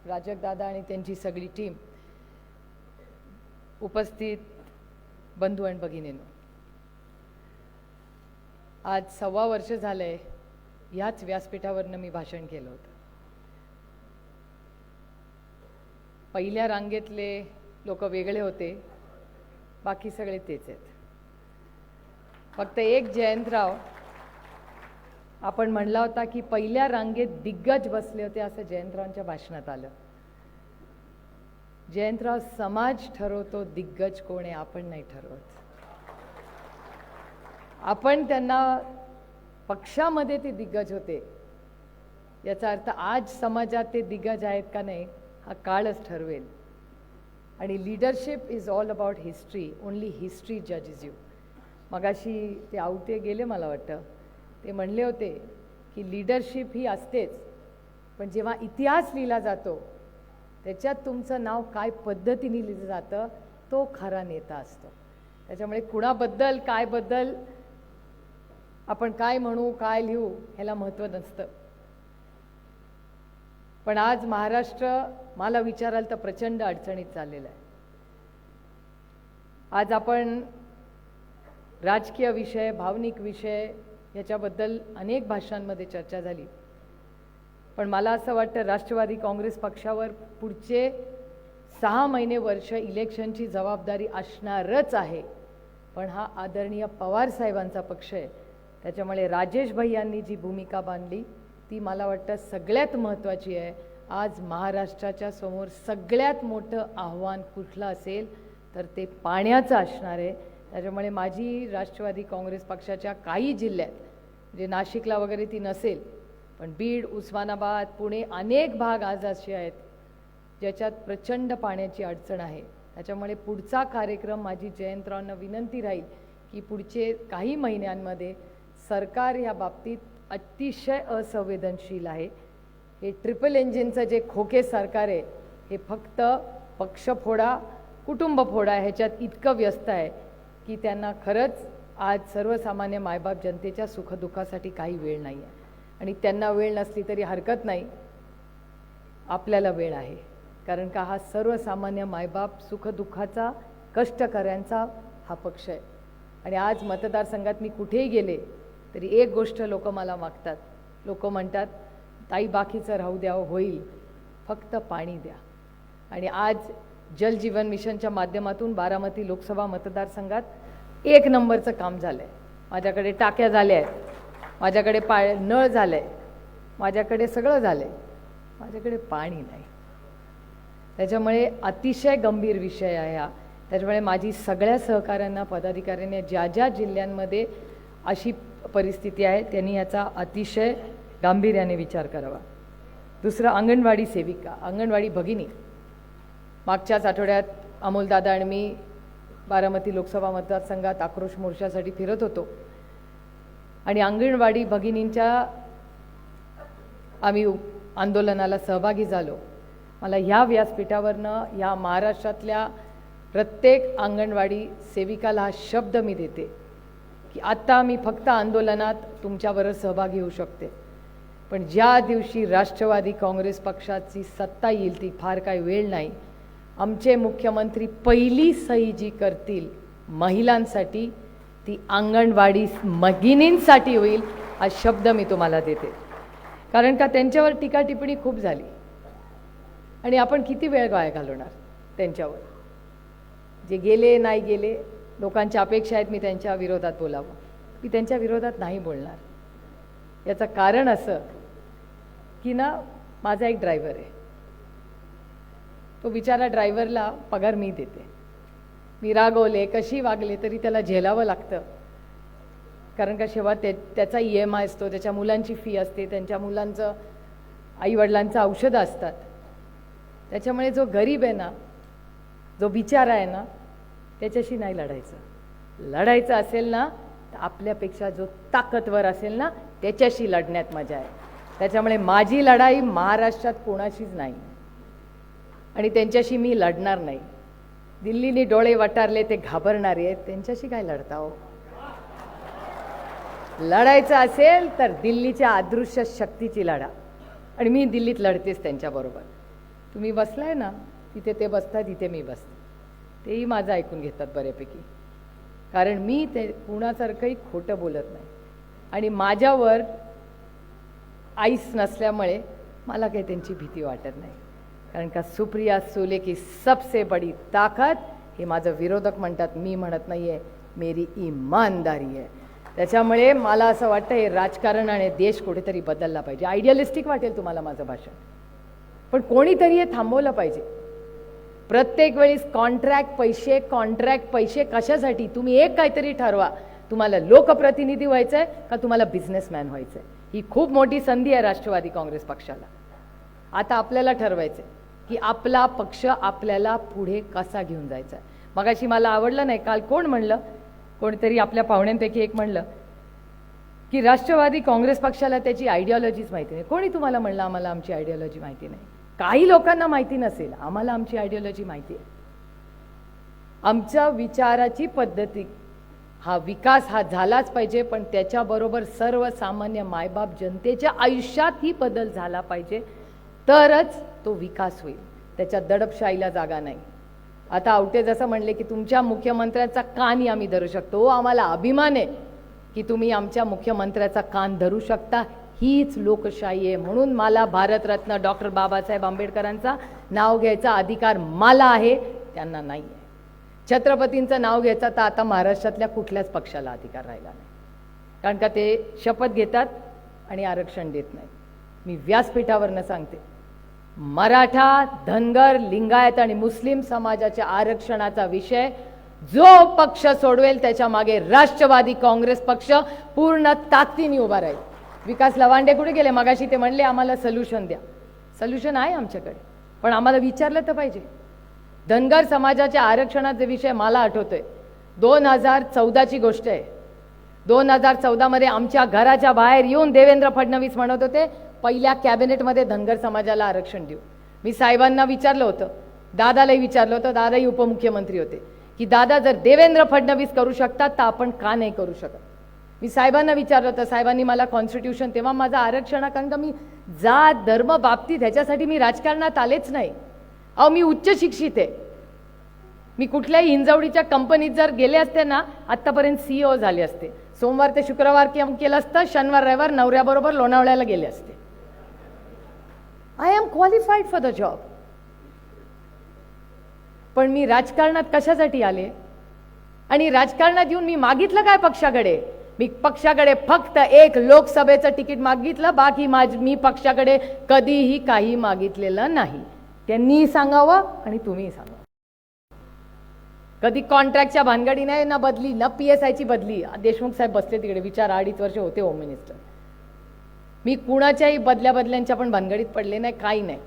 राजकदादा आणि त्यांची सगळी टीम, उपस्थित बंधू आणि भगिनींनो, आज 1.25 वर्ष झालंय ह्याच व्यासपीठावरनं मी भाषण केलं होतं. पहिल्या रांगेतले लोक वेगळे होते, बाकी सगळे तेच आहेत. फक्त एक जयंतराव आपण म्हणला होता की पहिल्या रांगेत दिग्गज बसले होते असं जयंतरावांच्या भाषणात आलं. जयंतराव समाज ठरवतो दिग्गज कोण आहे, आपण नाही ठरवत. आपण त्यांना पक्षामध्ये ते दिग्गज होते, याचा अर्थ आज समाजात ते दिग्गज आहेत का नाही हा काळच ठरवेल. आणि leadership is all about history, only history जजेस यू. मगाशी ते आवते गेले, मला वाटतं ते म्हणले होते की लीडरशिप ही असतेच, पण जेव्हा इतिहास लिहिला जातो त्याच्यात तुमचं नाव काय पद्धतीने लिहिलं जातं तो खरा नेता असतो. त्याच्यामुळे कुणाबद्दल काय बद्दल आपण काय म्हणू काय लिहू ह्याला महत्त्व नसतं. पण आज महाराष्ट्र मला विचाराल तर प्रचंड अडचणीत चाललेलं आहे. आज आपण राजकीय विषय, भावनिक विषय याच्याबद्दल अनेक भाषांमध्ये चर्चा झाली, पण मला असं वाटतं राष्ट्रवादी काँग्रेस पक्षावर पुढचे 6 महिने वर्ष इलेक्शनची जबाबदारी असणारच आहे. पण हा आदरणीय पवार साहेबांचा पक्ष आहे, त्याच्यामुळे राजेश भाई यांनी जी भूमिका बांधली ती मला वाटतं सगळ्यात महत्त्वाची आहे. आज महाराष्ट्राच्या समोर सगळ्यात मोठं आव्हान कुठलं असेल तर ते पाण्याचं असणार आहे. त्याच्यामुळे माझी राष्ट्रवादी काँग्रेस पक्षाच्या काही जिल्ह्यात, म्हणजे नाशिकला वगैरे ती नसेल, पण बीड, उस्मानाबाद, पुणे अनेक भाग आज असे आहेत ज्याच्यात प्रचंड पाण्याची अडचण आहे. त्याच्यामुळे पुढचा कार्यक्रम माझी जयंतरावांना विनंती राहील की पुढचे काही महिन्यांमध्ये सरकार या बाबतीत अतिशय असंवेदनशील आहे. हे ट्रिपल इंजिनचं जे खोके सरकार आहे हे फक्त पक्षफोडा, कुटुंबफोडा ह्याच्यात इतकं व्यस्त आहे की त्यांना खरंच आज सर्वसामान्य मायबाप जनतेच्या सुखदुःखासाठी काही वेळ नाही आहे. आणि त्यांना वेळ नसली तरी हरकत नाही, आपल्याला वेळ आहे. कारण का हा सर्वसामान्य मायबाप सुखदुःखाचा, कष्टकऱ्यांचा हा पक्ष आहे. आणि आज मतदारसंघात मी कुठेही गेले तरी एक गोष्ट लोक मला मागतात. लोक म्हणतात ताई बाकीचं राहू द्या, होईल, फक्त पाणी द्या. आणि आज जल जीवन मिशनच्या माध्यमातून बारामती लोकसभा मतदारसंघात 1 नंबरचं काम झालं आहे. माझ्याकडे टाक्या झाल्या आहेत, माझ्याकडे नळ झालं आहे, माझ्याकडे सगळं झालं आहे, माझ्याकडे पाणी नाही. त्याच्यामुळे अतिशय गंभीर विषय आहे हा. त्याच्यामुळे माझी सगळ्या सहकाऱ्यांना, पदाधिकाऱ्यांनी ज्या ज्या जिल्ह्यांमध्ये अशी परिस्थिती आहे त्यांनी याचा अतिशय गांभीर्याने विचार करावा. दुसरं, अंगणवाडी सेविका, अंगणवाडी भगिनी. मागच्याच आठवड्यात अमोलदादा आणि मी बारामती लोकसभा मतदारसंघात आक्रोश मोर्चासाठी फिरत होतो आणि अंगणवाडी भगिनींच्या आम्ही आंदोलनाला सहभागी झालो. मला ह्या व्यासपीठावरनं या महाराष्ट्रातल्या प्रत्येक अंगणवाडी सेविकाला हा शब्द मी देते की आत्ता मी फक्त आंदोलनात तुमच्याबरोबर सहभागी होऊ शकते, पण ज्या दिवशी राष्ट्रवादी काँग्रेस पक्षाची सत्ता येईल ती फार काही वेळ नाही, आमचे मुख्यमंत्री पहिली सही जी करतील महिलांसाठी ती अंगणवाडी भगिनींसाठी होईल, हा शब्द मी तुम्हाला देते. कारण का त्यांच्यावर टीका टिप्पणी खूप झाली आणि आपण किती वेळ वाया घालवणार त्यांच्यावर. जे गेले नाही गेले, लोकांच्या अपेक्षा आहेत मी त्यांच्या विरोधात बोलावं, मी त्यांच्या विरोधात नाही बोलणार. याचं कारण असं की ना, माझा एक ड्रायव्हर आहे, तो बिचारा ड्रायव्हरला पगार मी देते. मी रागवले, कशी वागले तरी त्याला झेलावं लागतं. कारण का शेवट त्याचा EMI असतो, त्याच्या मुलांची फी असते, त्यांच्या मुलांचं आईवडिलांचं औषधं असतात. त्याच्यामुळे जो गरीब आहे ना, जो बिचारा आहे ना, त्याच्याशी नाही लढायचं. लढायचं असेल ना तर आपल्यापेक्षा जो ताकदवर असेल ना त्याच्याशी लढण्यात मजा आहे. त्याच्यामुळे माझी लढाई महाराष्ट्रात कोणाशीच नाही आणि त्यांच्याशी मी लढणार नाही. दिल्लीने डोळे वटारले ते घाबरणारे आहेत, त्यांच्याशी काय लढता हो. लढायचं असेल तर दिल्लीच्या अदृश्य शक्तीची लढा, आणि मी दिल्लीत लढतेच त्यांच्याबरोबर. तुम्ही बसलाय ना, तिथे ते बसतात, तिथे मी बसते. तेही माझं ऐकून घेतात बऱ्यापैकी, कारण मी ते कुणासारखंही खोटं बोलत नाही. आणि माझ्यावर आईस नसल्यामुळे मला काही त्यांची भीती वाटत नाही. कारण का सुप्रिया सुले की सबसे बड़ी ताकद हे माझं विरोधक म्हणतात, मी म्हणत नाही आहे, मेरी ईमानदारी आहे. त्याच्यामुळे मला असं वाटतं हे राजकारण आणि देश कुठेतरी बदलला पाहिजे. आयडियलिस्टिक वाटेल तुम्हाला माझं भाषण, पण कोणीतरी हे थांबवलं पाहिजे. प्रत्येक वेळेस कॉन्ट्रॅक्ट पैसे कशासाठी? तुम्ही एक काहीतरी ठरवा, तुम्हाला लोकप्रतिनिधी व्हायचं आहे का तुम्हाला बिझनेसमॅन व्हायचं आहे. ही खूप मोठी संधी आहे राष्ट्रवादी काँग्रेस पक्षाला. आता आपल्याला ठरवायचं आहे की आपला पक्ष आपल्याला पुढे कसा घेऊन जायचा आहे. मगाशी मला आवडलं नाही, काल कोण म्हणलं, कोणतरी आपल्या पाहुण्यांपैकी एक म्हणलं की राष्ट्रवादी काँग्रेस पक्षाला त्याची आयडिओलॉजीच माहिती नाही. कोणी तुम्हाला म्हणलं आम्हाला आमची आयडिओलॉजी माहिती नाही? काही लोकांना माहिती नसेल, आम्हाला आमची आयडिओलॉजी माहिती आहे. आमच्या विचाराची पद्धती, हा विकास हा झालाच पाहिजे, पण त्याच्याबरोबर सर्वसामान्य मायबाप जनतेच्या आयुष्यातही बदल झाला पाहिजे, तरच तो विकास होईल. त्याच्या दडपशाहीला जागा नाही. आता आवटे जसं म्हणले की तुमच्या मुख्यमंत्र्याचा कानही आम्ही धरू शकतो. आम्हाला अभिमान आहे की तुम्ही आमच्या मुख्यमंत्र्याचा कान धरू शकता. हीच लोकशाही आहे. म्हणून मला भारतरत्न डॉक्टर बाबासाहेब आंबेडकरांचा नाव घ्यायचा अधिकार मला आहे, त्यांना नाही आहे. छत्रपतींचं नाव घ्यायचा तर आता महाराष्ट्रातल्या कुठल्याच पक्षाला अधिकार राहिला नाही, कारण का ते शपथ घेतात आणि आरक्षण देत नाही. मी व्यासपीठावरनं सांगते, मराठा, धनगर, लिंगायत आणि मुस्लिम समाजाच्या आरक्षणाचा विषय जो पक्ष सोडवेल त्याच्या मागे राष्ट्रवादी काँग्रेस पक्ष पूर्ण ताकदीने उभा राहील. विकास लवांडे कुठे गेले? मगाशी ते म्हणले आम्हाला सोल्युशन द्या. सोल्युशन आहे आमच्याकडे, पण आम्हाला विचारलं तर पाहिजे. धनगर समाजाच्या आरक्षणाचा विषय मला आठवतोय, 2014ची गोष्ट आहे. 2014 मध्ये आमच्या घराच्या बाहेर येऊन देवेंद्र फडणवीस म्हणत होते पहिल्या कॅबिनेटमध्ये धनगर समाजाला आरक्षण देऊ. मी साहेबांना विचारलं होतं, दादालाही विचारलं होतं, दादाही उपमुख्यमंत्री होते, की दादा जर देवेंद्र फडणवीस करू शकतात तर आपण का नाही करू शकत. मी साहेबांना विचारलं होतं, साहेबांनी मला कॉन्स्टिट्यूशन, तेव्हा माझं आरक्षण, कारण का मी जात धर्म बाबतीत ह्याच्यासाठी मी राजकारणात आलेच नाही. अहो मी उच्च शिक्षित आहे. मी कुठल्याही हिंजवडीच्या कंपनीत जर गेले असते ना, आत्तापर्यंत CEO झाले असते. सोमवार ते शुक्रवार केलं असतं, शनिवार रविवार नवऱ्याबरोबर लोणावळ्याला गेले असते. I am qualified for the job. पण मी राजकारणात कशासाठी आले आणि राजकारणात येऊन मी मागितलं काय पक्षाकडे? मी पक्षाकडे फक्त एक लोकसभेचं तिकीट मागितलं, बाकी मी पक्षाकडे कधीही काही मागितलेलं नाही. त्यांनीही सांगावं आणि तुम्हीही सांगावं. कधी कॉन्ट्रॅक्टच्या भानगडी नाही, ना बदली, ना PSIची बदली. देशमुख साहेब बसले तिकडे, विचार 2.5 वर्ष होते होम मिनिस्टर. मी कुणाच्याही बदल्यांच्या पण भानगडीत पडले नाही, काही नाही.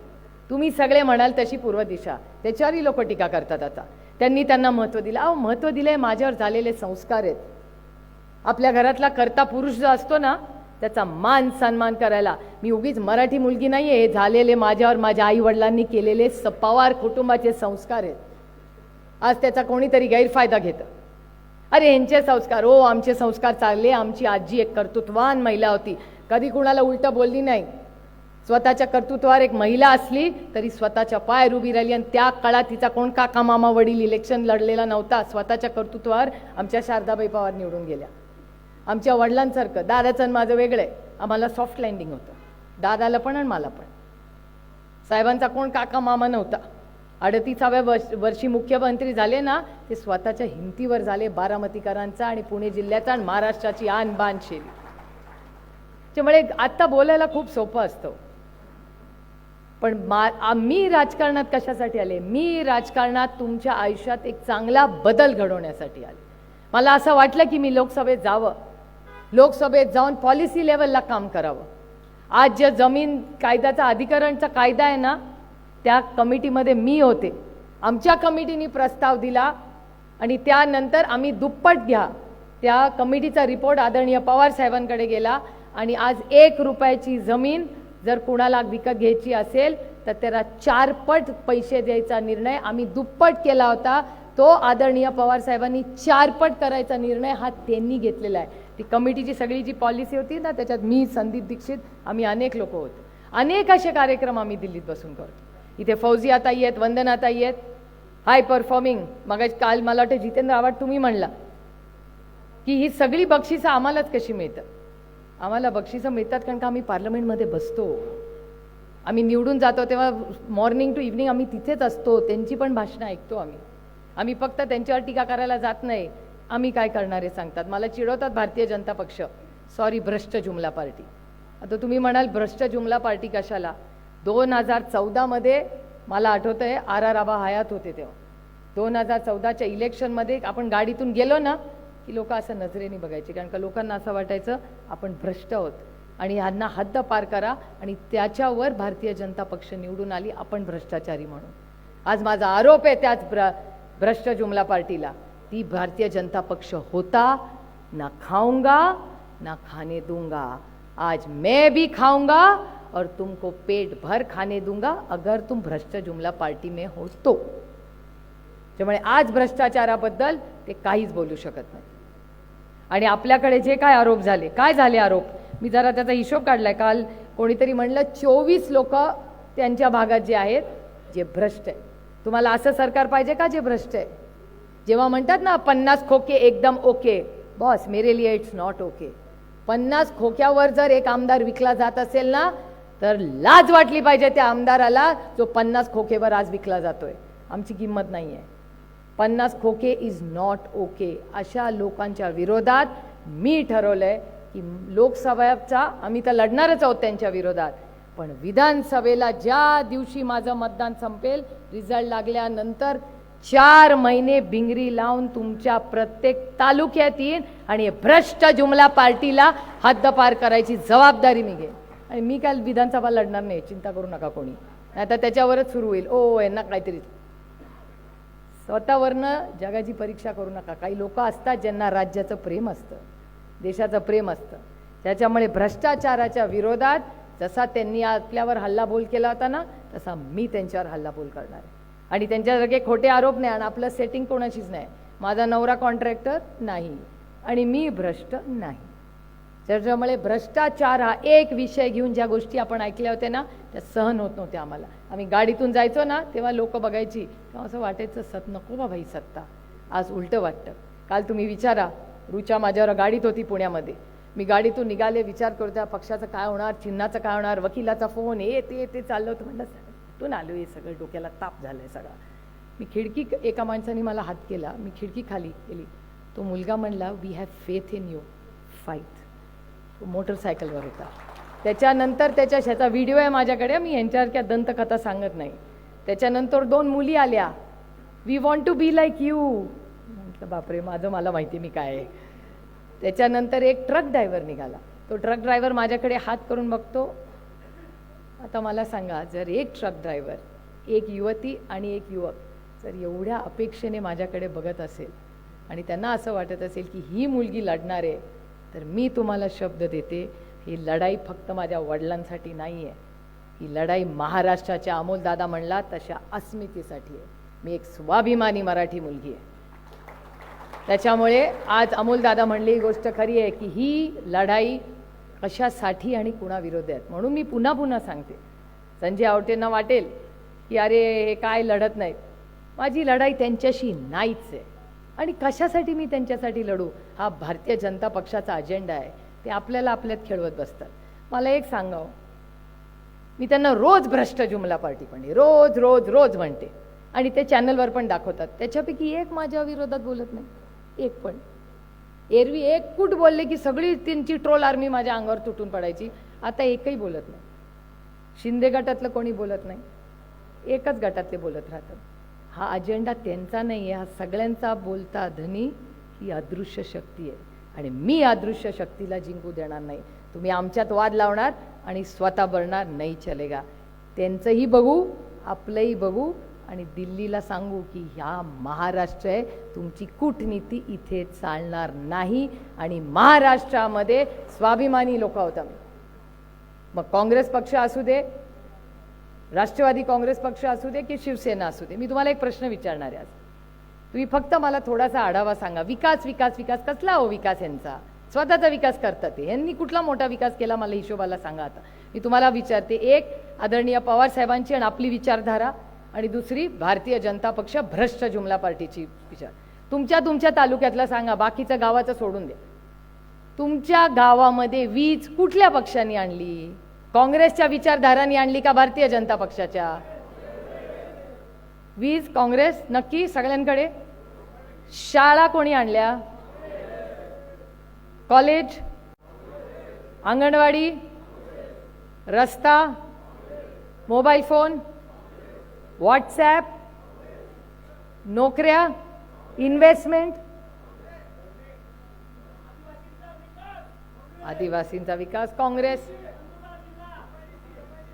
तुम्ही सगळे म्हणाल तशी पूर्व दिशा, त्याच्यावरही लोक टीका करतात. आता त्यांना महत्त्व दिलं. अहो महत्त्व दिलंय, माझ्यावर झालेले संस्कार आहेत. आपल्या घरातला कर्ता पुरुष जो असतो ना, त्याचा मान सन्मान करायला. मी उगीच मराठी मुलगी नाही आहे, हे झालेले माझ्यावर माझ्या आई वडिलांनी केलेले पवार कुटुंबाचे संस्कार आहेत. आज त्याचा कोणीतरी गैरफायदा घेतं. अरे यांचे संस्कार, हो आमचे संस्कार चालले. आमची आजी एक कर्तृत्ववान महिला होती, कधी कुणाला उलटं बोलली नाही. स्वतःच्या कर्तृत्वावर एक महिला असली तरी स्वतःच्या पायावर उभी राहिली. आणि त्या काळात तिचा कोण काका मामा वडील इलेक्शन लढलेला नव्हता. स्वतःच्या कर्तृत्वावर आमच्या शारदाबाई पवार निवडून गेल्या. आमच्या वडिलांसारखं दादाचं आणि माझं वेगळं आहे. आम्हाला सॉफ्ट लँडिंग होतं, दादाला पण आणि मला पण. साहेबांचा कोण काका मामा नव्हता. 38व्या वर्षी मुख्यमंत्री झाले ना, ते स्वतःच्या हिमतीवर झाले. बारामतीकरांचा आणि पुणे जिल्ह्याचा आणि महाराष्ट्राची आणबाण शेली. त्यामुळे आता बोलायला खूप सोपं असतं, पण मी राजकारणात कशासाठी आले? मी राजकारणात तुमच्या आयुष्यात एक चांगला बदल घडवण्यासाठी आले. मला असं वाटलं की मी लोकसभेत जावं, लोकसभेत जाऊन पॉलिसी लेवलला काम करावं. आज जे जमीन कायद्याचा अधिकरणचा कायदा आहे ना, त्या कमिटीमध्ये मी होते. आमच्या कमिटीने प्रस्ताव दिला आणि त्यानंतर आम्ही दुप्पट घ्या, त्या कमिटीचा रिपोर्ट आदरणीय पवार साहेबांकडे गेला आणि आज 1 रुपयाची जमीन जर कुणाला विकत घ्यायची असेल तर त्याला 4 पट पैसे द्यायचा निर्णय आम्ही दुप्पट केला होता. तो आदरणीय पवार साहेबांनी 4 पट करायचा निर्णय हा त्यांनी घेतलेला आहे. ती कमिटीची सगळी जी पॉलिसी होती ना, त्याच्यात मी, संदीप दीक्षित, आम्ही अनेक लोक होतो. अनेक असे कार्यक्रम आम्ही दिल्लीत बसून करतो. इथे फौजिया ताई आहेत, वंदना ताई आहेत, हाय परफॉर्मिंग. मग काल मला वाटतं जितेंद्र आव्हाड तुम्ही म्हणला की ही सगळी बक्षिसं आम्हालाच कशी मिळतात. आम्हाला बक्षिसं मिळतात कारण का आम्ही पार्लमेंटमध्ये बसतो, आम्ही निवडून जातो तेव्हा मॉर्निंग टू इव्हनिंग आम्ही तिथेच असतो, त्यांची पण भाषणं ऐकतो आम्ही फक्त त्यांच्यावर टीका करायला जात नाही. आम्ही काय करणार आहे सांगतात. मला चिडवतात भारतीय जनता पक्ष, सॉरी भ्रष्ट जुमला पार्टी. आता तुम्ही म्हणाल भ्रष्ट जुमला पार्टी कशाला. 2014मध्ये मला आठवतं आहे RR आबा हयात होते तेव्हा. 2014च्या इलेक्शनमध्ये आपण गाडीतून गेलो ना की लोक असं नजरेने बघायचे, कारण का लोकांना असं वाटायचं आपण भ्रष्ट आहोत आणि ह्यांना हद्द पार करा, आणि त्याच्यावर भारतीय जनता पक्ष निवडून आली, आपण भ्रष्टाचारी म्हणून. आज माझा आरोप आहे त्याच भ्रष्ट जुमला पार्टीला, ती भारतीय जनता पक्ष होता ना खाऊंगा ना खाने दूंगा. आज मैं भी खाऊंगा और तुमको पेट भर खाने दूंगा अगर तुम भ्रष्ट जुमला पार्टी में हो तो. त्यामुळे आज भ्रष्टाचाराबद्दल ते काहीच बोलू शकत नाही. आणि आपल्याकडे जे काय आरोप झाले, काय झाले आरोप, मी जरा त्याचा हिशोब काढलाय. काल कोणीतरी म्हणलं 24 लोक त्यांच्या भागात जे आहेत जे भ्रष्ट आहे. तुम्हाला असं सरकार पाहिजे का जे भ्रष्ट आहे. जेव्हा म्हणतात ना 50 खोके एकदम ओके, बॉस मेरे लिए इट्स नॉट ओके. 50 खोक्यावर जर एक आमदार विकला जात असेल ना तर लाज वाटली पाहिजे त्या आमदाराला जो 50 खोकेवर आज विकला जातोय. आमची किंमत नाही आहे. 50 खोके इज नॉट ओके. अशा लोकांच्या विरोधात मी ठरवलंय की लोकसभेचा आम्ही तर लढणारच आहोत त्यांच्या विरोधात, पण विधानसभेला ज्या दिवशी माझं मतदान संपेल, रिझल्ट लागल्यानंतर 4 महिने बिंगरी लावून तुमच्या प्रत्येक तालुक्यात येईन आणि भ्रष्ट जुमला पार्टीला हद्दपार करायची जबाबदारी मी घेईन. आणि मी काय विधानसभा लढणार नाही, चिंता करू नका कोणी. आता त्याच्यावरच सुरू होईल, ओ यांना काहीतरी. स्वतःवरनं जगाची परीक्षा करू नका. काही लोक असतात ज्यांना राज्याचं प्रेम असतं, देशाचं प्रेम असतं. त्याच्यामुळे भ्रष्टाचाराच्या विरोधात जसा त्यांनी आपल्यावर हल्लाबोल केला होता ना, तसा मी त्यांच्यावर हल्लाबोल करणार आहे. आणि त्यांच्यासारखे खोटे आरोप नाही. आणि आपलं सेटिंग कोणाशीच नाही. माझा नवरा कॉन्ट्रॅक्टर नाही आणि मी भ्रष्ट नाही. त्याच्यामुळे भ्रष्टाचार हा एक विषय घेऊन ज्या गोष्टी आपण ऐकल्या होत्या ना त्या सहन होत नव्हत्या आम्हाला. आम्ही गाडीतून जायचो ना तेव्हा लोक बघायची, तेव्हा असं वाटायचं नको बाबा ही सत्ता. आज उलटं वाटतं. काल तुम्ही विचारा, रुचा माझ्यावर गाडीत होती पुण्यामध्ये. मी गाडीतून निघाले, विचार करतो त्या पक्षाचं काय होणार, चिन्हाचं काय होणार, वकिलाचा फोन, ते चाललं होतं. म्हटलं कुठून आलो हे सगळं, डोक्याला ताप झालाय सगळा. मी खिडकी, एका माणसाने मला हात केला, मी खिडकी खाली केली. तो मुलगा म्हणला we have faith in you, fight. तो मोटरसायकलवर होता. त्याच्यानंतर ह्याचा व्हिडिओ आहे माझ्याकडे, मी यांच्यासारख्या दंतकथा सांगत नाही. त्याच्यानंतर 2 मुली आल्या, we want to be like you. म्हटलं बापरे, मला माहिती मी काय आहे. त्याच्यानंतर एक ट्रक ड्रायव्हर निघाला. तो ट्रक ड्रायव्हर माझ्याकडे हात करून बघतो. आता मला सांगा, जर एक ट्रक ड्रायव्हर, एक युवती आणि एक युवक जर एवढ्या अपेक्षेने माझ्याकडे बघत असेल आणि त्यांना असं वाटत असेल की ही मुलगी लढणार आहे, तर मी तुम्हाला शब्द देते, ही लढाई फक्त माझ्या वडिलांसाठी नाही आहे. ही लढाई महाराष्ट्राच्या अमोलदादा म्हणला तशा अस्मितेसाठी आहे. मी एक स्वाभिमानी मराठी मुलगी आहे. त्याच्यामुळे आज अमोलदादा म्हणली ही गोष्ट खरी आहे की ही लढाई कशासाठी आणि कुणाविरोधात आहेत. म्हणून मी पुन्हा पुन्हा सांगते, संजय आवटेंना वाटेल की अरे हे काय लढत नाहीत. माझी लढाई त्यांच्याशी नाहीच आहे. आणि कशासाठी मी त्यांच्यासाठी लढू, हा भारतीय जनता पक्षाचा अजेंडा आहे. ते आपल्याला आपल्यात खेळवत बसतात. मला एक सांगावं, मी त्यांना रोज भ्रष्ट जुमला पार्टी म्हणते, रोज रोज रोज म्हणते, आणि ते चॅनलवर पण दाखवतात. त्याच्यापैकी एक माझ्या विरोधात बोलत नाही, एक पण. एरवी एक कुठ बोलले की सगळी त्यांची ट्रोल आर्मी माझ्या अंगावर तुटून पडायची. आता एकही बोलत नाही. शिंदे गटातलं कोणी बोलत नाही, एकच गटातले बोलत राहतात. हा अजेंडा त्यांचा नाही आहे, हा सगळ्यांचा बोलता धनी ही अदृश्य शक्ती आहे. आणि मी अदृश्य शक्तीला जिंकू देणार नाही. तुम्ही आमच्यात वाद लावणार आणि स्वतः बळणार, नाही चलेगा. त्यांचंही बघू, आपलंही बघू, आणि दिल्लीला सांगू की ह्या महाराष्ट्र आहे, तुमची कूटनीती इथे चालणार नाही. आणि महाराष्ट्रामध्ये स्वाभिमानी लोक आहोत आम्ही. मग काँग्रेस पक्ष असू दे, राष्ट्रवादी काँग्रेस पक्ष असू दे की शिवसेना असू दे. मी तुम्हाला एक प्रश्न विचारणार आहे आज. तुम्ही फक्त मला थोडासा आढावा सांगा. विकास विकास विकास कसला हो विकास यांचा? स्वतःचा विकास करतात ते. यांनी कुठला मोठा विकास केला मला हिशोबाला सांगा. आता मी तुम्हाला विचारते, एक आदरणीय पवार साहेबांची आणि आपली विचारधारा, आणि दुसरी भारतीय जनता पक्ष भ्रष्ट जुमला पार्टीची विचार. तुमच्या तालुक्यातला सांगा, बाकीचं गावाचं सोडून द्या. तुमच्या गावामध्ये वीज कुठल्या पक्षाने आणली? काँग्रेसच्या विचारधारांनी आणली का भारतीय जनता पक्षाच्या? वीज काँग्रेस नक्की सगळ्यांकडे. शाळा कोणी आणल्या? कॉलेज, अंगणवाडी, रस्ता, मोबाईल फोन, व्हॉट्सॲप, नोकऱ्या, इन्व्हेस्टमेंट, आदिवासींचा विकास काँग्रेस,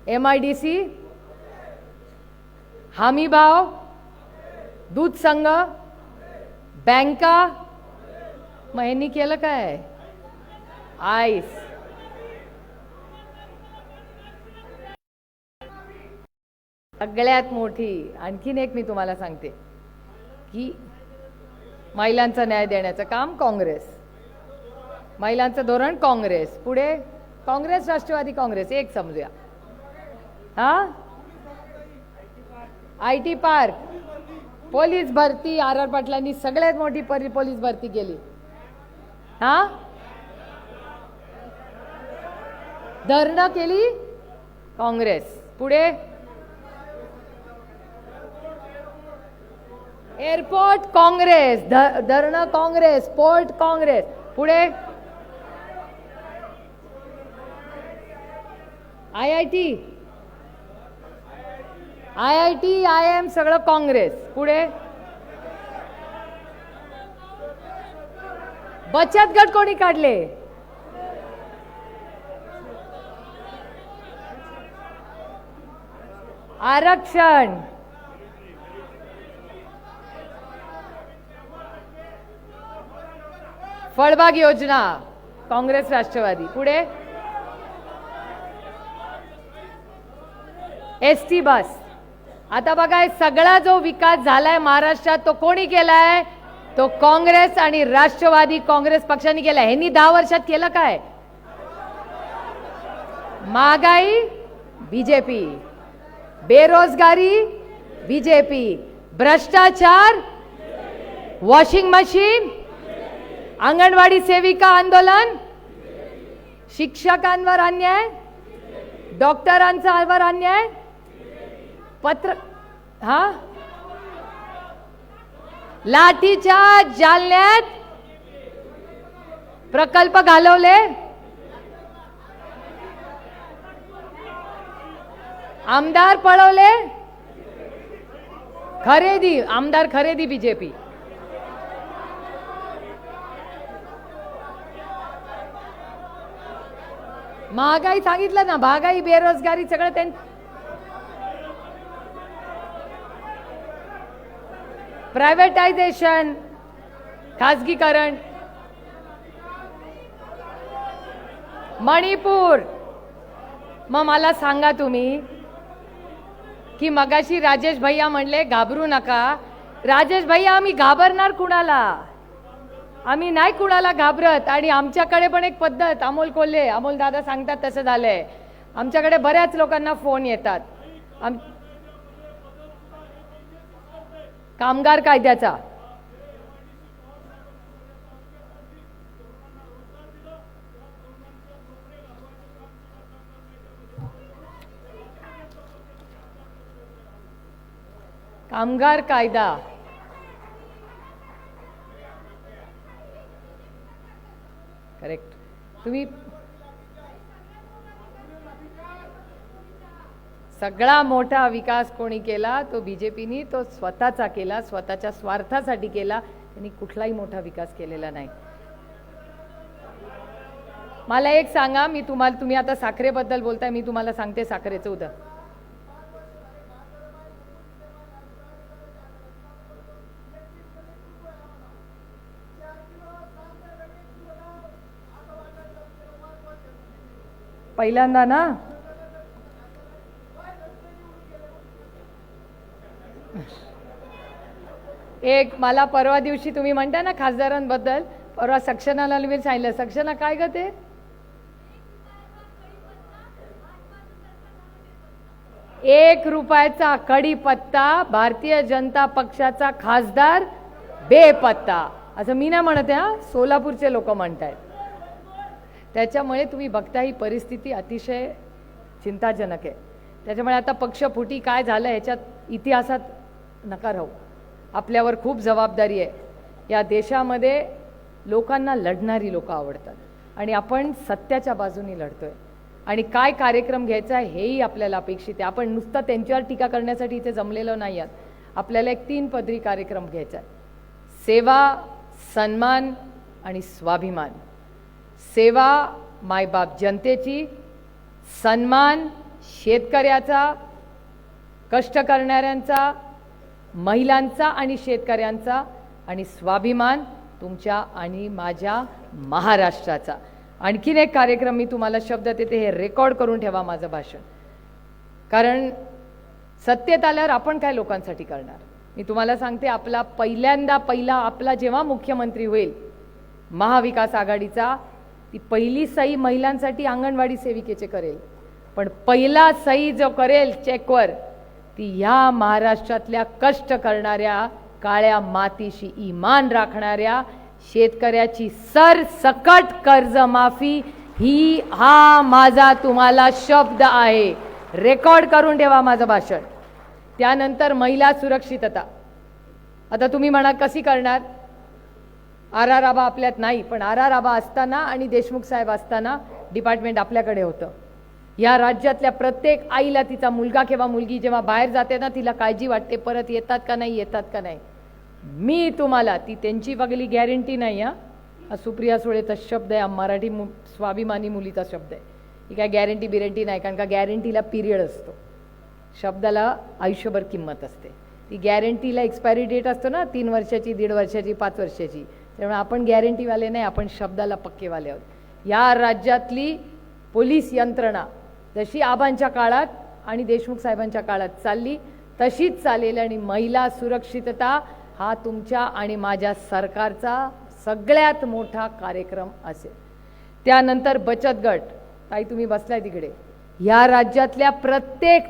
MIDC, हमी भाव, दूध संघ, बँका. मग यांनी केलं काय? आईस. सगळ्यात मोठी आणखीन एक मी तुम्हाला सांगते की महिलांचा न्याय देण्याचं काम काँग्रेस, महिलांचं धोरण काँग्रेस, पुढे काँग्रेस, राष्ट्रवादी काँग्रेस, एक समजूया. हा, IT पार्क, पोलीस भरती, RR पाटलांनी सगळ्यात मोठी पोलीस भरती केली. हा, धरणं केली काँग्रेस, पुढे एअरपोर्ट काँग्रेस, धरणं काँग्रेस, पोर्ट काँग्रेस, पुढे IIT, IIM सगळं काँग्रेस, पुढे बचत गट कोणी काढले? आरक्षण, फळबाग योजना, काँग्रेस, राष्ट्रवादी, पुढे ST बस. आता बघा, सगळा जो विकास झालाय महाराष्ट्रात तो कोणी केलाय? तो काँग्रेस आणि राष्ट्रवादी काँग्रेस पक्षाने केलाय. ह्यांनी 10 वर्षात केलं काय? महागाई BJP, बेरोजगारी BJP, भ्रष्टाचार, वॉशिंग मशीन, अंगणवाडी सेविका आंदोलन, शिक्षकांवर अन्याय, डॉक्टरांवर अन्याय, पत्र, हा, लाठीच्या जालन्यात प्रकल्प घालवले, आमदार पळवले, खरेदी, आमदार खरेदी BJP. महागाई सांगितलं ना, महागाई, बेरोजगारी सगळं त्यांचं. प्रायव्हेटायझेशन, खाजगीकरण, मणिपूर. मग मला सांगा तुम्ही की मगाशी राजेश भैया म्हणले घाबरू नका. राजेश भैया, आम्ही घाबरणार कुणाला? आम्ही नाही कुणाला घाबरत. आणि आमच्याकडे पण एक पद्धत, अमोल कोल्हे, अमोल दादा सांगतात तसं झालंय. आमच्याकडे बऱ्याच लोकांना फोन येतात कामगार कायद्याचा. कामगार कायदा करेक्ट. तुम्ही सगळा मोठा विकास कोणी केला? तो BJPनी. तो स्वतःचा केला, स्वतःच्या स्वार्थासाठी केला. त्यांनी कुठलाही मोठा विकास केलेला नाही. मला एक सांगा, मी तुम्हाला, तुम्ही आता साखरेबद्दल बोलताय, मी तुम्हाला सांगते साखरेचं उदाहरण. पहिल्यांदा ना एक मला परवा दिवशी तुम्ही म्हणता ना खासदारांबद्दल, परवा सक्सेनाला मी सांगितलं, सक्सेना काय ग ते? ₹1 कढीपत्ता भारतीय जनता पक्षाचा खासदार बेपत्ता, असं मी नाही म्हणत आहे, सोलापूरचे लोक म्हणतायत. त्याच्यामुळे तुम्ही बघता ही परिस्थिती अतिशय चिंताजनक आहे. त्याच्यामुळे आता पक्षफुटी काय झालं ह्याच्यात इतिहासात नका राहू. आपल्यावर खूप जबाबदारी आहे. या देशामध्ये लोकांना लढणारी लोक आवडतात आणि आपण सत्याच्या बाजूनी लढतोय आणि काय कार्यक्रम घ्यायचा आहे हेही आपल्याला अपेक्षित आहे. आपण नुसतं त्यांच्यावर टीका करण्यासाठी इथे जमलेलो नाही आहात. आपल्याला एक 3 पदरी कार्यक्रम घ्यायचा आहे. सेवा, सन्मान आणि स्वाभिमान. सेवा मायबाप जनतेची, सन्मान शेतकऱ्याचा, कष्ट करणाऱ्यांचा, महिलांचा आणि शेतकऱ्यांचा, आणि स्वाभिमान तुमच्या आणि माझ्या महाराष्ट्राचा. आणखीन एक कार्यक्रम मी तुम्हाला शब्द देते, हे रेकॉर्ड करून ठेवा माझं भाषण, कारण सत्तेत आल्यावर आपण काय लोकांसाठी करणार. मी तुम्हाला सांगते, पहिला आपला जेव्हा मुख्यमंत्री होईल महाविकास आघाडीचा, ती पहिली सही महिलांसाठी अंगणवाडी सेविकेचे करेल, पण पहिला सही जो करेल चेकवर ती ह्या महाराष्ट्रातल्या कष्ट करणाऱ्या, काळ्या मातीशी इमान राखणाऱ्या शेतकऱ्याची सरसकट कर्जमाफी ही हा माझा तुम्हाला शब्द आहे. रेकॉर्ड करून ठेवा माझं भाषण. त्यानंतर महिला सुरक्षितता. आता तुम्ही म्हणा कशी करणार, आर आबा आपल्यात नाही, पण आर आबा असताना आणि देशमुख साहेब असताना डिपार्टमेंट आपल्याकडे होतं. या राज्यातल्या प्रत्येक आईला तिचा मुलगा किंवा मुलगी जेव्हा बाहेर जाते ना, तिला काळजी वाटते, परत येतात का नाही. मी तुम्हाला ती त्यांची बघली गॅरंटी नाही. हा सुप्रिया सुळेचा शब्द आहे, मराठी स्वाभिमानी मुलीचा शब्द आहे. ही काय गॅरंटी बिरंटी नाही, कारण का गॅरंटीला पिरियड असतो, शब्दाला आयुष्यभर किंमत असते. ती गॅरंटीला एक्सपायरी डेट असतो ना, 3 वर्षाची, 1.5 वर्षाची, 5 वर्षाची. त्यामुळे आपण गॅरंटीवाले नाही, आपण शब्दाला पक्केवाले आहोत. या राज्यातली पोलीस यंत्रणा जशी आबांच्या काळात आणि देशमुख साहेबांच्या काळात चालली तशीच चालेल, आणि महिला सुरक्षितता हा तुमच्या आणि माझ्या सरकारचा सगळ्यात मोठा कार्यक्रम असेल. त्यानंतर बचत गट. ताई तुम्ही बसलाय तिकडे, या राज्यातल्या प्रत्येक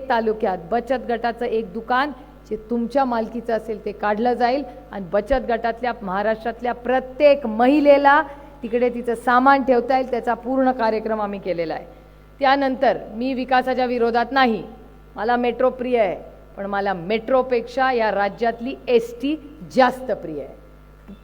तालुक्यात बचत गटाचं एक दुकान जे तुमच्या मालकीचं असेल ते काढलं जाईल, आणि बचत गटातल्या महाराष्ट्रातल्या प्रत्येक महिलेला तिकडे तिचं सामान ठेवता येईल, त्याचा पूर्ण कार्यक्रम आम्ही केलेला आहे. त्यानंतर मी विकासाच्या विरोधात नाही, मला मेट्रो प्रिय आहे, पण मला मेट्रोपेक्षा या राज्यातली एसटी जास्त प्रिय आहे.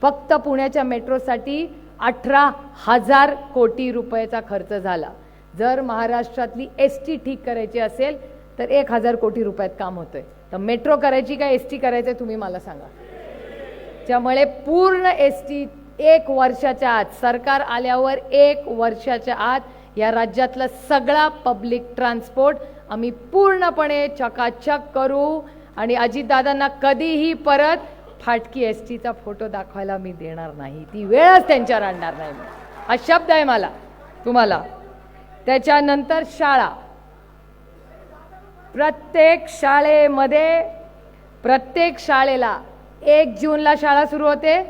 फक्त पुण्याच्या मेट्रोसाठी 18,000 कोटी रुपयाचा खर्च झाला. जर महाराष्ट्रातली एसटी ठीक करायची असेल तर 1,000 कोटी रुपयात काम होतंय. तर मेट्रो करायची का एसटी करायचं तुम्ही मला सांगा. त्यामुळे पूर्ण एसटी 1 वर्षाच्या आत, सरकार आल्यावर 1 वर्षाच्या आत या राज्यातला सगळा पब्लिक ट्रान्सपोर्ट आम्ही पूर्णपणे चकाचक करू, आणि अजितदादांना कधीही परत फाटकी एसटीचा फोटो दाखवायला मी देणार नाही. ती वेळच त्यांच्यावर आणणार नाही. हा शब्द आहे मला तुम्हाला. त्याच्यानंतर शाळा. प्रत्येक शाळेला 1 जूनला शाळा सुरू होते.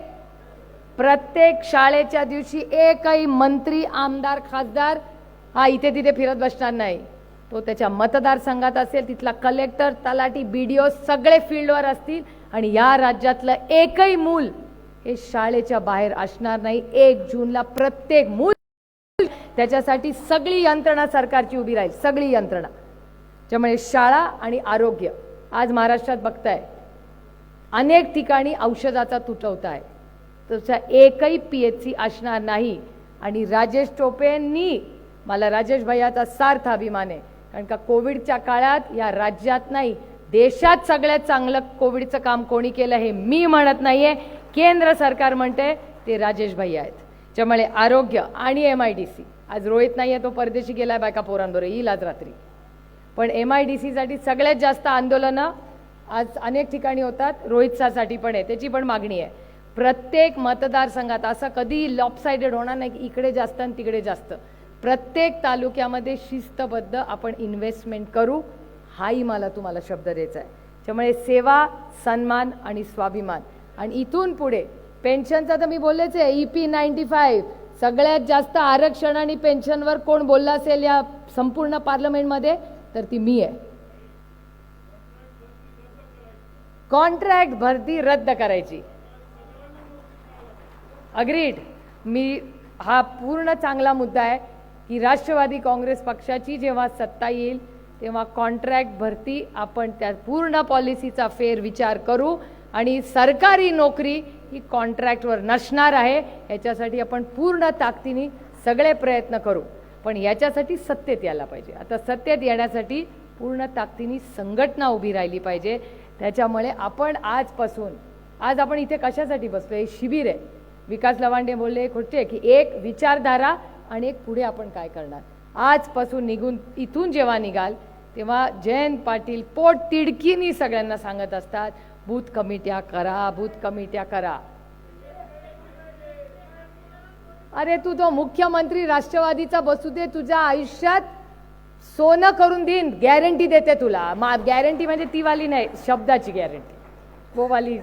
प्रत्येक शाळेच्या दिवशी एकही मंत्री, आमदार, खासदार हा इथे तिथे फिरत बसणार नाही. तो त्याच्या मतदारसंघात असेल, तिथला कलेक्टर, तलाठी, BDO सगळे फील्डवर असतील, आणि या राज्यातलं एकही मूल हे शाळेच्या बाहेर असणार नाही. 1 जूनला प्रत्येक मूल, त्याच्यासाठी सगळी यंत्रणा सरकारची उभी राहील, सगळी यंत्रणा. त्यामुळे शाळा आणि आरोग्य. आज महाराष्ट्रात बघताय अनेक ठिकाणी औषधाचा तुटवडा आहे, त्याचा एकही PHC असणार नाही. आणि राजेश टोपेंनी, मला राजेश भैयाचा सार्थ अभिमान आहे, कारण का कोविडच्या काळात या राज्यात नाही देशात सगळ्यात चांगलं कोविडचं काम कोणी केलं हे मी म्हणत नाहीये, केंद्र सरकार म्हणते, ते राजेश भैया आहेत. त्यामुळे आरोग्य आणि MIDC. आज रोहित नाहीये, तो परदेशी गेलाय बायका पोरांबरोबर, येईल आज रात्री. पण MIDC साठी सगळ्यात जास्त आंदोलनं आज अनेक ठिकाणी होतात. रोहितसाठी पण आहे, त्याची पण मागणी आहे. प्रत्येक मतदारसंघात असं कधी लॉपसाइडेड होणार नाही की इकडे जास्त आणि तिकडे जास्त. प्रत्येक तालुक्यामध्ये शिस्तबद्ध आपण इन्व्हेस्टमेंट करू, हाही मला तुम्हाला शब्द द्यायचा आहे. त्यामुळे सेवा, सन्मान आणि स्वाभिमान. आणि इथून पुढे पेन्शनचा तर मी बोललेच आहे, EP95 सगळ्यात जास्त आरक्षण आणि पेन्शनवर कोण बोलला असेल या संपूर्ण पार्लमेंटमध्ये तर ती मी आहे. कॉन्ट्रॅक्ट भरती रद्द करायची. अग्रीड. मी हा पूर्ण चांगला मुद्दा आहे की राष्ट्रवादी काँग्रेस पक्षाची जेव्हा सत्ता येईल तेव्हा कॉन्ट्रॅक्ट भरती आपण त्या पूर्ण पॉलिसीचा फेर विचार करू आणि सरकारी नोकरी ही कॉन्ट्रॅक्टवर नसणार आहे. याच्यासाठी आपण पूर्ण ताकदीने सगळे प्रयत्न करू. पण याच्यासाठी सत्तेत यायला पाहिजे. आता सत्तेत येण्यासाठी पूर्ण ताकदीने संघटना उभी राहिली पाहिजे. त्याच्यामुळे आपण आज आपण इथे कशासाठी बसलो? हे शिबिर आहे. विकास लवांडे बोलले खोटे की एक विचारधारा आणि एक पुढे आपण काय करणार. आजपासून निघून इथून जेव्हा निघाल तेव्हा जयंत पाटील पोट तिडकीनी सगळ्यांना सांगत असतात बूथ कमिट्या करा, बूथ कमिट्या करा. अरे तू तो मुख्यमंत्री राष्ट्रवादीचा बसू दे, तुझ्या आयुष्यात सोनं करून देईन, गॅरंटी देते तुला. गॅरंटी म्हणजे ती वाली नाही, शब्दाची गॅरंटी, वो वाली.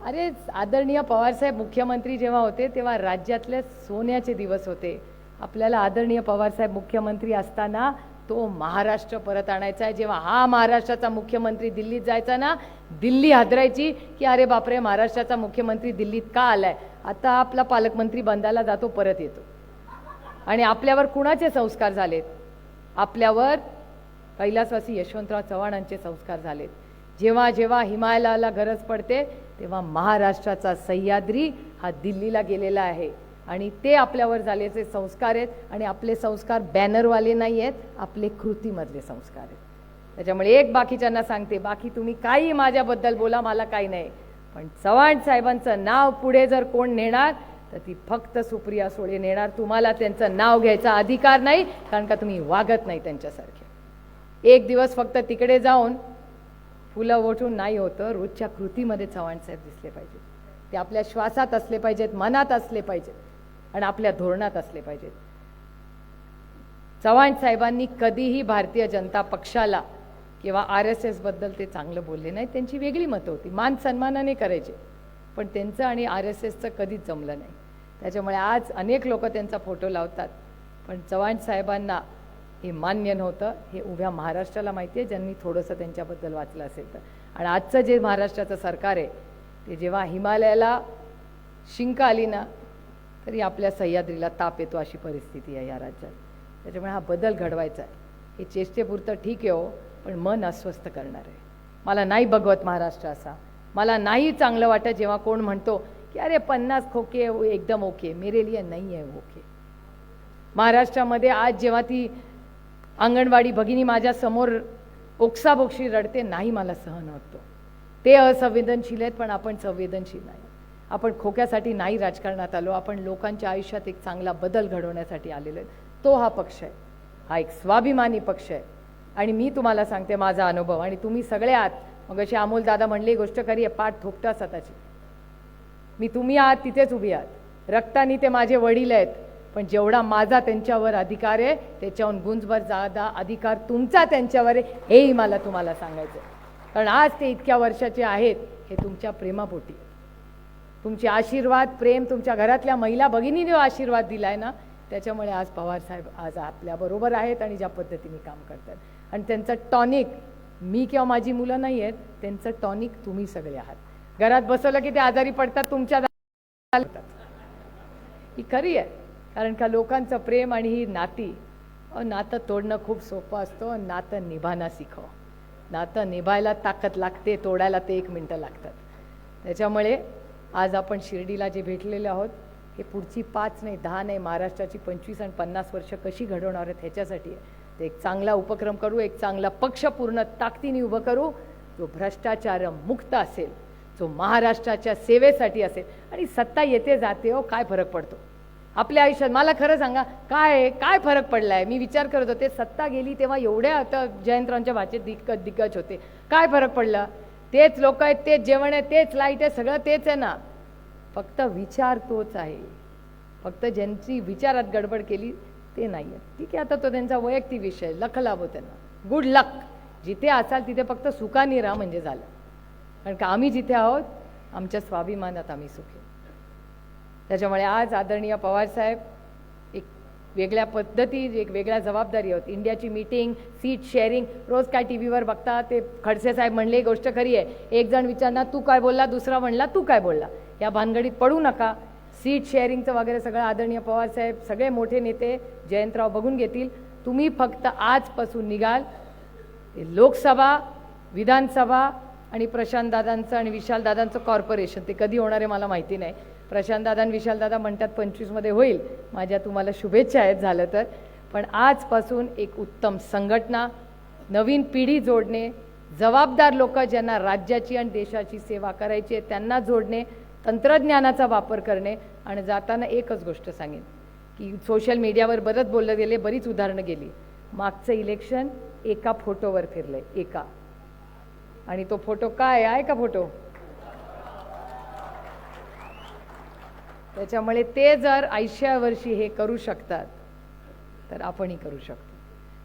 अरे आदरणीय पवारसाहेब मुख्यमंत्री जेव्हा होते तेव्हा राज्यातले सोन्याचे दिवस होते. आपल्याला आदरणीय पवारसाहेब मुख्यमंत्री असताना तो महाराष्ट्र परत आणायचा आहे. जेव्हा हा महाराष्ट्राचा मुख्यमंत्री दिल्लीत जायचा ना, दिल्ली हादरायची की अरे बापरे महाराष्ट्राचा मुख्यमंत्री दिल्लीत का आलाय. आता आपला पालकमंत्री बंदाला जातो, परत येतो. आणि आपल्यावर कुणाचे संस्कार झालेत? आपल्यावर कैलासवासी यशवंतराव चव्हाणांचे संस्कार झालेत. जेव्हा जेव्हा हिमालयाला गरज पडते तेव्हा महाराष्ट्राचा सह्याद्री हा दिल्लीला गेलेला आहे. आणि ते आपल्यावर झालेचे संस्कार आहेत. आणि आपले संस्कार बॅनरवाले नाही आहेत, आपले कृतीमधले संस्कार आहेत. त्याच्यामुळे एक बाकीच्यांना सांगते, बाकी तुम्ही काही माझ्याबद्दल बोला, मला काही नाही, पण चव्हाण साहेबांचं नाव पुढे जर कोण नेणार तर ती फक्त सुप्रिया सुळे नेणार. तुम्हाला त्यांचं नाव घ्यायचा अधिकार नाही, कारण का तुम्ही वागत नाही त्यांच्यासारखे. एक दिवस फक्त तिकडे जाऊन फुलं ओढून नाही होतं. रोजच्या कृतीमध्ये चव्हाण साहेब दिसले पाहिजेत. ते आपल्या श्वासात असले पाहिजेत, मनात असले पाहिजेत आणि आपल्या धोरणात असले पाहिजेत. चव्हाण साहेबांनी कधीही भारतीय जनता पक्षाला किंवा RSS बद्दल ते चांगलं बोलले नाही. त्यांची वेगळी मतं होती, मान सन्मानाने करायचे, पण त्यांचं आणि RSSचं कधीच जमलं नाही. त्याच्यामुळे आज अनेक लोक त्यांचा फोटो लावतात, पण चव्हाण साहेबांना हे मान्य नव्हतं. हे उभ्या महाराष्ट्राला माहिती आहे, ज्यांनी थोडंसं त्यांच्याबद्दल वाचलं असेल तर. आणि आजचं जे महाराष्ट्राचं सरकार आहे ते जेव्हा हिमालयाला शिंक आली ना तरी आपल्या सह्याद्रीला ताप येतो, अशी परिस्थिती आहे या राज्यात. त्याच्यामुळे हा बदल घडवायचा आहे. हे चेष्टेपुरतं ठीक आहे हो, पण मन अस्वस्थ करणार आहे. मला नाही बघवत महाराष्ट्र असा. मला नाही चांगलं वाटत जेव्हा कोण म्हणतो की अरे 50 खोके एकदम ओके. मेरे लिए नहीं है ओके. महाराष्ट्रामध्ये आज जेव्हा ती अंगणवाडी भगिनी माझ्या समोर ओक्साबोक्षी रडते, नाही मला सहन होतो. ते असंवेदनशील आहेत, पण आपण संवेदनशील नाही. आपण खोक्यासाठी नाही राजकारणात आलो, आपण लोकांच्या आयुष्यात एक चांगला बदल घडवण्यासाठी आलेलो आहे. तो हा पक्ष आहे. हा एक स्वाभिमानी पक्ष आहे. आणि मी तुम्हाला सांगते माझा अनुभव, आणि तुम्ही सगळे आहात. मग अशी अमोल दादा म्हणली गोष्ट खरी आहे, पाठ थोपटा स्वतःची. तुम्ही आहात तिथेच उभी आहात. रक्तानी ते माझे वडील आहेत, पण जेवढा माझा त्यांच्यावर अधिकार आहे त्याच्याहून गुंजभर जादा अधिकार तुमचा त्यांच्यावर आहे, हेही मला तुम्हाला सांगायचं. कारण आज ते इतक्या वर्षाचे आहेत हे तुमच्या प्रेमापोटी. तुमचे आशीर्वाद, प्रेम, तुमच्या घरातल्या महिला भगिनीने आशीर्वाद दिलाय ना, त्याच्यामुळे आज पवार साहेब आज आपल्याबरोबर आहेत आणि ज्या पद्धतीने काम करतात. आणि त्यांचं टॉनिक मी किंवा माझी मुलं नाही आहेत, त्यांचं टॉनिक तुम्ही सगळे आहात. घरात बसवलं की ते आजारी पडतात, तुमच्या ही खरी आहे. कारण का लोकांचं प्रेम आणि ही नाती, नातं तोडणं खूप सोपं असतं, नातं निभाना शिकव. नातं निभायला ताकद लागते, तोडायला ते 1 मिनटं लागतात. त्याच्यामुळे आज आपण शिर्डीला जे भेटलेले आहोत हे पुढची 5 नाही 10 नाही महाराष्ट्राची 25 आणि 50 वर्ष कशी घडवणार आहेत ह्याच्यासाठी आहे. ते एक चांगला उपक्रम करू, एक चांगला पक्ष पूर्ण ताकदीने उभं करू, जो भ्रष्टाचार मुक्त असेल, जो महाराष्ट्राच्या सेवेसाठी असेल. आणि सत्ता येते जाते हो, काय फरक पडतो आपल्या आयुष्यात? मला खरं सांगा, काय फरक पडला आहे? मी विचार करत होते, सत्ता गेली तेव्हा एवढ्या आता जयंतरावांच्या भाषेत दिग्गज होते, काय फरक पडला? तेच लोक आहेत, तेच जेवण आहे, तेच लाईट आहे, सगळं तेच आहे ना. फक्त विचार तोच आहे. फक्त ज्यांची विचारात गडबड केली ते नाही आहे. ठीक आहे, आता तो त्यांचा वैयक्तिक विषय, लख लाभो त्यांना, गुड लक. जिथे असाल तिथे फक्त सुखाने राहा म्हणजे झालं. कारण का आम्ही जिथे आहोत आमच्या स्वाभिमानात आम्ही सुखी. त्याच्यामुळे आज आदरणीय पवारसाहेब एक वेगळ्या पद्धती, एक वेगळ्या जबाबदारी होत. इंडियाची मीटिंग, सीट शेअरिंग, रोज काय टी व्हीवर बघता ते खडसे साहेब म्हणले गोष्ट खरी आहे. एक जण विचारणार तू काय बोलला, दुसरा म्हणला तू काय बोलला. या भानगडीत पडू नका. सीट शेअरिंगचं वगैरे सगळं आदरणीय पवारसाहेब, सगळे मोठे नेते जयंतराव बघून घेतील. तुम्ही फक्त आजपासून निघाल लोकसभा, विधानसभा आणि प्रशांतदादांचं आणि विशालदादांचं कॉर्पोरेशन. ते कधी होणार आहे मला माहिती नाही. प्रशांतदादा आणि विशालदादा म्हणतात 25मध्ये होईल. माझ्या तुम्हाला शुभेच्छा आहेत झालं तर. पण आजपासून एक उत्तम संघटना, नवीन पिढी जोडणे, जबाबदार लोक ज्यांना राज्याची आणि देशाची सेवा करायची आहे त्यांना जोडणे, तंत्रज्ञानाचा वापर करणे. आणि जाताना एकच गोष्ट सांगेन की सोशल मीडियावर बरंच बोललं गेले, बरीच उदाहरणं गेली. मागचं इलेक्शन एका फोटोवर फिरलंय, एका. आणि तो फोटो काय आहे का फोटो? त्याच्यामुळे ते जर 80व्या वर्षी हे करू शकतात तर आपणही करू शकतो.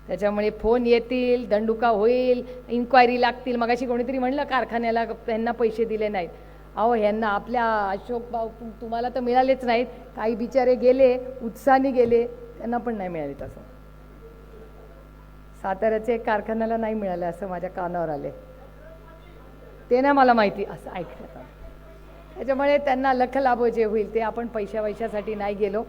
त्याच्यामुळे फोन येतील, दंडुका होईल, इन्क्वायरी लागतील. मगाशी कोणीतरी म्हणलं कारखान्याला त्यांना पैसे दिले नाहीत. अहो ह्यांना आपल्या अशोक भाऊ तुम्हाला तर मिळालेच नाहीत. काही बिचारे गेले, उत्साहाने गेले, त्यांना पण नाही मिळाले. तसं साताऱ्याचे कारखान्याला नाही मिळाले असं माझ्या कानावर आले. ते नाही मला माहिती, असं ऐकलं. त्याच्यामुळे त्यांना लखलाभ जे होईल ते आपण पैशासाठी नाही गेलो.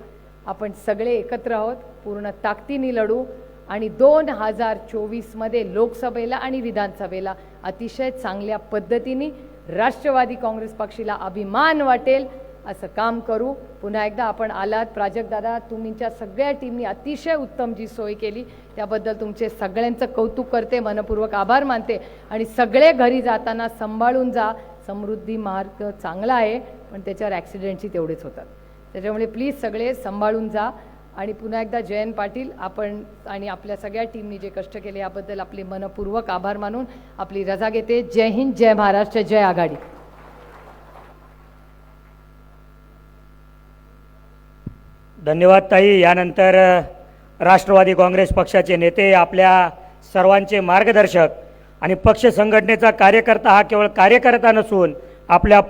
आपण सगळे एकत्र आहोत, पूर्ण ताकदीने लढू आणि 2024मध्ये लोकसभेला आणि विधानसभेला अतिशय चांगल्या पद्धतीने राष्ट्रवादी काँग्रेस पक्षाला अभिमान वाटेल असं काम करू. पुन्हा एकदा आपण आलात प्राजक्तदादा, तुमच्या सगळ्या टीमनी अतिशय उत्तम जी सोय केली त्याबद्दल तुमचे सगळ्यांचं कौतुक करते, मनपूर्वक आभार मानते. आणि सगळे घरी जाताना सांभाळून जा. समृद्धी मार्ग चांगला आहे पण त्याच्यावर ॲक्सिडेंटची तेवढेच होतात. त्याच्यामुळे प्लीज सगळे सांभाळून जा. आणि पुन्हा एकदा जयंत पाटील आपण आणि आपल्या सगळ्या टीमनी जे कष्ट केले याबद्दल आपले मनपूर्वक आभार मानून आपली रजा घेते. जय हिंद, जय महाराष्ट्र, जय आघाडी. धन्यवाद ताई. यानंतर राष्ट्रवादी काँग्रेस पक्षाचे नेते, आपल्या सर्वांचे मार्गदर्शक आणि पक्ष संघटनेचा कार्यकर्ता हा केवळ कार्यकर्ता नसून आपल्या